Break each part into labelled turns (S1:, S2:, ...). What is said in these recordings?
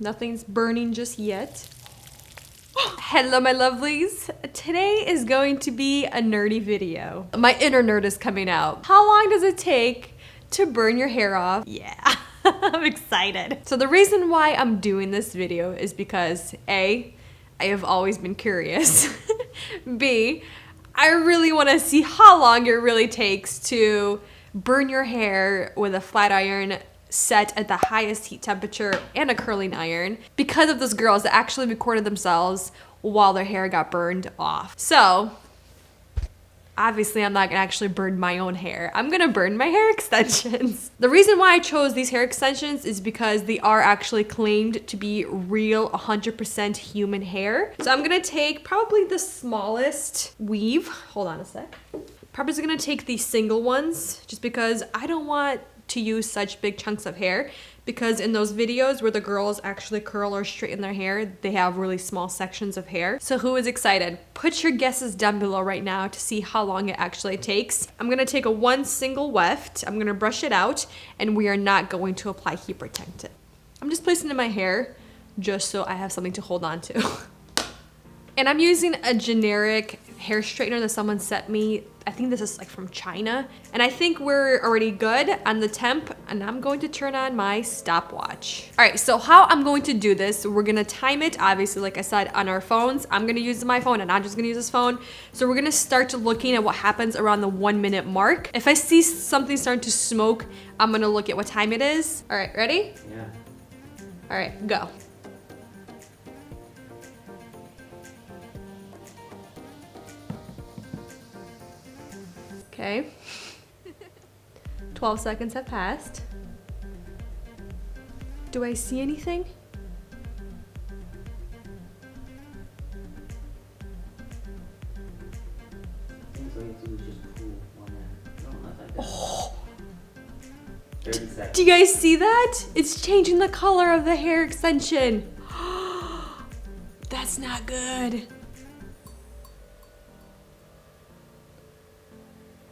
S1: Nothing's burning just yet. Hello, my lovelies. Today is going to be a nerdy video. My inner nerd is coming out. How long does it take to burn your hair off? Yeah, I'm excited. So the reason why I'm doing this video is because A, I have always been curious. B, I really want to see how long it really takes to burn your hair with a flat iron set at the highest heat temperature and a curling iron, because of those girls that actually recorded themselves while their hair got burned off. So obviously I'm not gonna actually burn my own hair. I'm gonna burn my hair extensions. The reason why I chose these hair extensions is because they are actually claimed to be real 100% human hair. So I'm gonna take probably the smallest weave. Hold on a sec. Probably just gonna take these single ones just because I don't want to use such big chunks of hair, because in those videos where the girls actually curl or straighten their hair, they have really small sections of hair. So who is excited? Put your guesses down below right now to see how long it actually takes. I'm gonna take one single weft, I'm gonna brush it out, and we are not going to apply heat protectant. I'm just placing it in my hair just so I have something to hold on to. And I'm using a generic hair straightener that someone sent me. I think this is like from China. And I think we're already good on the temp, and I'm going to turn on my stopwatch. All right, so how I'm going to do this, we're gonna time it, obviously, like I said, on our phones. I'm gonna use my phone and I'm just gonna use this phone. So we're gonna start looking at what happens around the 1 minute mark. If I see something starting to smoke, I'm gonna look at what time it is. All right, ready?
S2: Yeah.
S1: All right, go. Okay, 12 seconds have passed. Do I see anything?
S2: Things all you have to do is just pull one end. No, not like that.
S1: Oh.
S2: 30 seconds.
S1: Do you guys see that? It's changing the color of the hair extension. That's not good.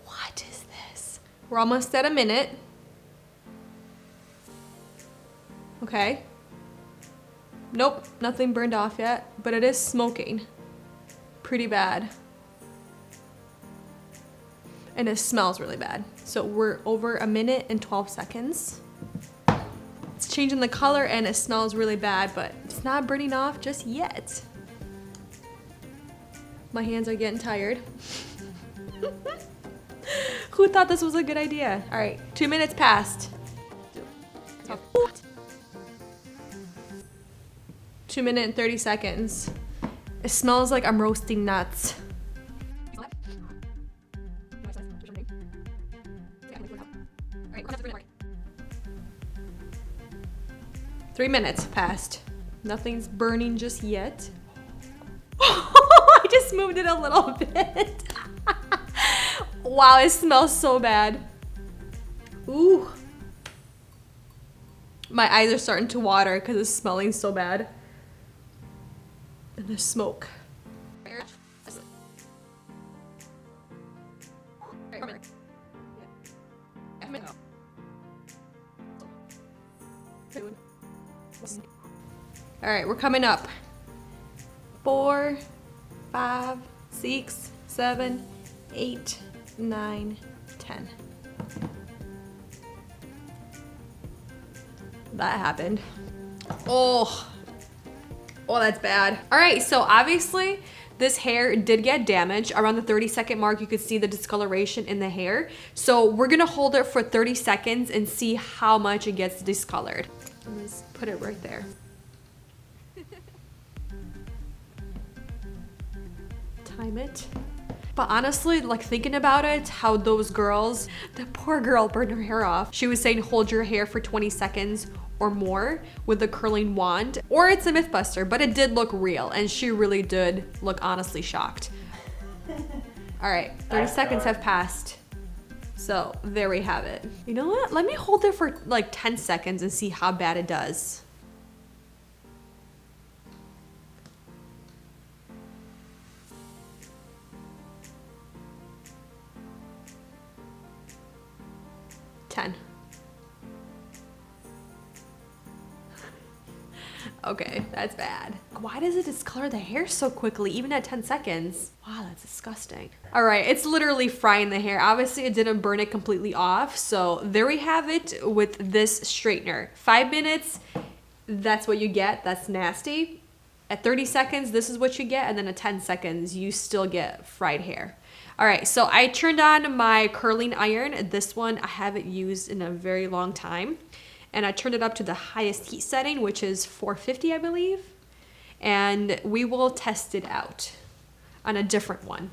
S1: What is this? We're almost at a minute. Okay. Nope, nothing burned off yet, but it is smoking. Pretty bad. And it smells really bad. So we're over a minute and 12 seconds. It's changing the color and it smells really bad, but it's not burning off just yet. My hands are getting tired. Who thought this was a good idea? All right, 2 minutes passed. 2 minutes and 30 seconds. It smells like I'm roasting nuts. 3 minutes passed. Nothing's burning just yet. I just moved it a little bit. Wow, it smells so bad. Ooh. My eyes are starting to water because it's smelling so bad. And there's smoke. All right, we're coming up. 4, 5, 6, 7, 8, 9, 10. That happened. Oh, that's bad. All right, so obviously this hair did get damaged. Around the 30-second mark, you could see the discoloration in the hair. So we're gonna hold it for 30 seconds and see how much it gets discolored. Let's put it right there. Time it. But honestly, like thinking about it, how those girls, the poor girl burned her hair off. She was saying hold your hair for 20 seconds or more with a curling wand, or it's a myth buster, but it did look real and she really did look honestly shocked. All right, 30 seconds have passed. So there we have it. You know what? Let me hold it for like 10 seconds and see how bad it does. Okay, that's bad. Why does it discolor the hair so quickly, even at 10 seconds? Wow, that's disgusting. All right, it's literally frying the hair. Obviously, it didn't burn it completely off. So there we have it with this straightener. 5 minutes, that's what you get. That's nasty. At 30 seconds, this is what you get. And then at 10 seconds, you still get fried hair. All right, so I turned on my curling iron. This one, I haven't used in a very long time. And I turned it up to the highest heat setting, which is 450, I believe. And we will test it out on a different one.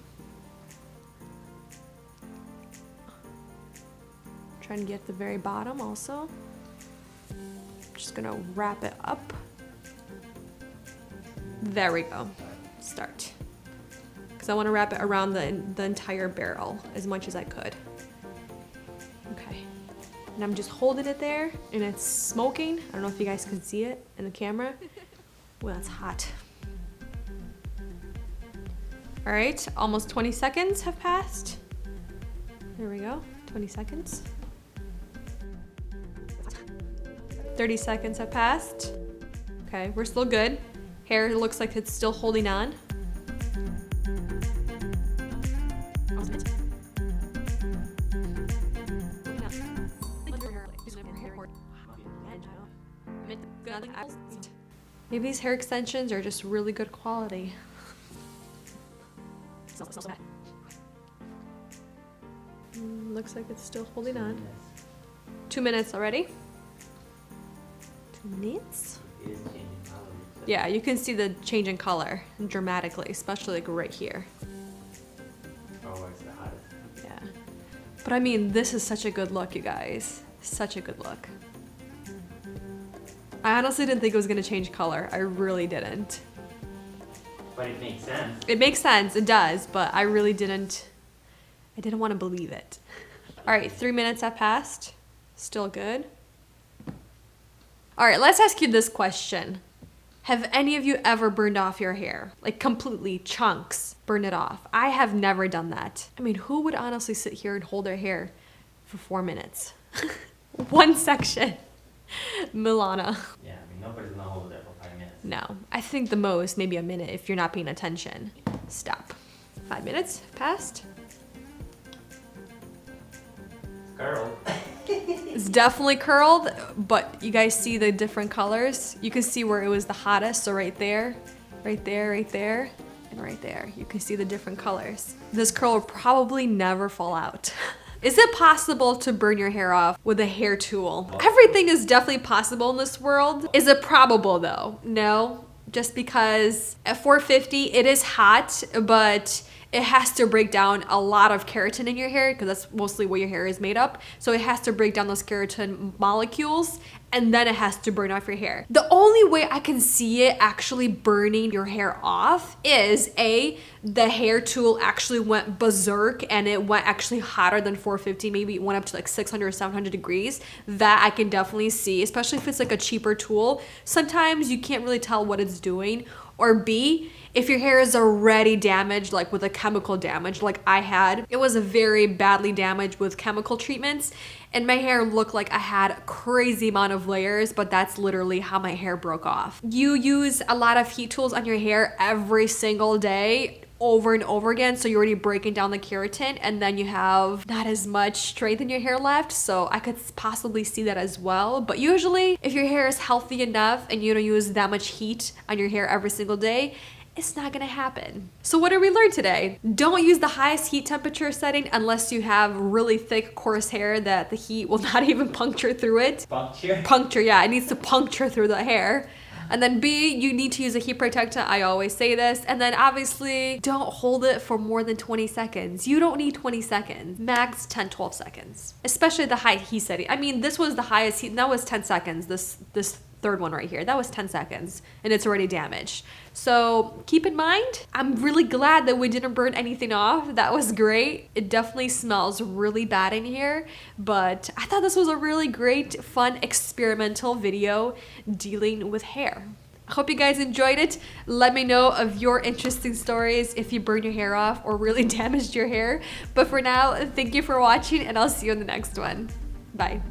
S1: Trying to get the very bottom also. Just gonna wrap it up. There we go. Start. Because I want to wrap it around the entire barrel as much as I could. Okay. And I'm just holding it there, and it's smoking. I don't know if you guys can see it in the camera. Well, that's hot. All right, almost 20 seconds have passed. There we go, 20 seconds. 30 seconds have passed. Okay, we're still good. Hair looks like it's still holding on. Maybe these hair extensions are just really good quality. Looks like it's still holding on. 2 minutes already. 2 minutes?
S2: It is changing color.
S1: Yeah, you can see the change in color dramatically, especially like right here.
S2: Oh, it's the hottest.
S1: Yeah. But I mean, this is such a good look, you guys. Such a good look. I honestly didn't think it was gonna change color. I really didn't.
S2: But it makes sense.
S1: It makes sense, it does, but I really didn't, I didn't want to believe it. All right, 3 minutes have passed. Still good. All right, let's ask you this question. Have any of you ever burned off your hair? Like completely, chunks, burn it off. I have never done that. I mean, who would honestly sit here and hold their hair for 4 minutes? One section. Milana.
S2: Yeah, I mean, nobody's gonna hold it for 5 minutes.
S1: No, I think the most, maybe a minute if you're not paying attention. Stop. 5 minutes passed.
S2: Curl.
S1: It's definitely curled, but you guys see the different colors? You can see where it was the hottest, so right there, right there, right there, and right there. You can see the different colors. This curl will probably never fall out. Is it possible to burn your hair off with a hair tool? Everything is definitely possible in this world. Is it probable though? No, just because at 450 it is hot, but it has to break down a lot of keratin in your hair because that's mostly what your hair is made up. So it has to break down those keratin molecules and then it has to burn off your hair. The only way I can see it actually burning your hair off is the hair tool actually went berserk and it went actually hotter than 450, maybe it went up to like 600 or 700 degrees. That I can definitely see, especially if it's like a cheaper tool. Sometimes you can't really tell what it's doing. Or B, if your hair is already damaged, like with a chemical damage like I had, it was very badly damaged with chemical treatments and my hair looked like I had a crazy amount of layers, but that's literally how my hair broke off. You use a lot of heat tools on your hair every single day, over and over again, so you're already breaking down the keratin and then you have not as much strength in your hair left, so I could possibly see that as well. But usually if your hair is healthy enough and you don't use that much heat on your hair every single day, it's not gonna happen. So what did we learn today? Don't use the highest heat temperature setting unless you have really thick, coarse hair that the heat will not even puncture through it.
S2: Puncture?
S1: Puncture, yeah, it needs to puncture through the hair. And then B, you need to use a heat protectant. I always say this. And then obviously don't hold it for more than 20 seconds. You don't need 20 seconds, max 10, 12 seconds, especially the high heat setting. I mean, this was the highest heat, and that was 10 seconds. This third one right here, that was 10 seconds and it's already damaged. So keep in mind, I'm really glad that we didn't burn anything off. That was great. It definitely smells really bad in here, but I thought this was a really great, fun, experimental video dealing with hair. I hope you guys enjoyed it. Let me know of your interesting stories if you burned your hair off or really damaged your hair. But for now, thank you for watching and I'll see you in the next one. Bye.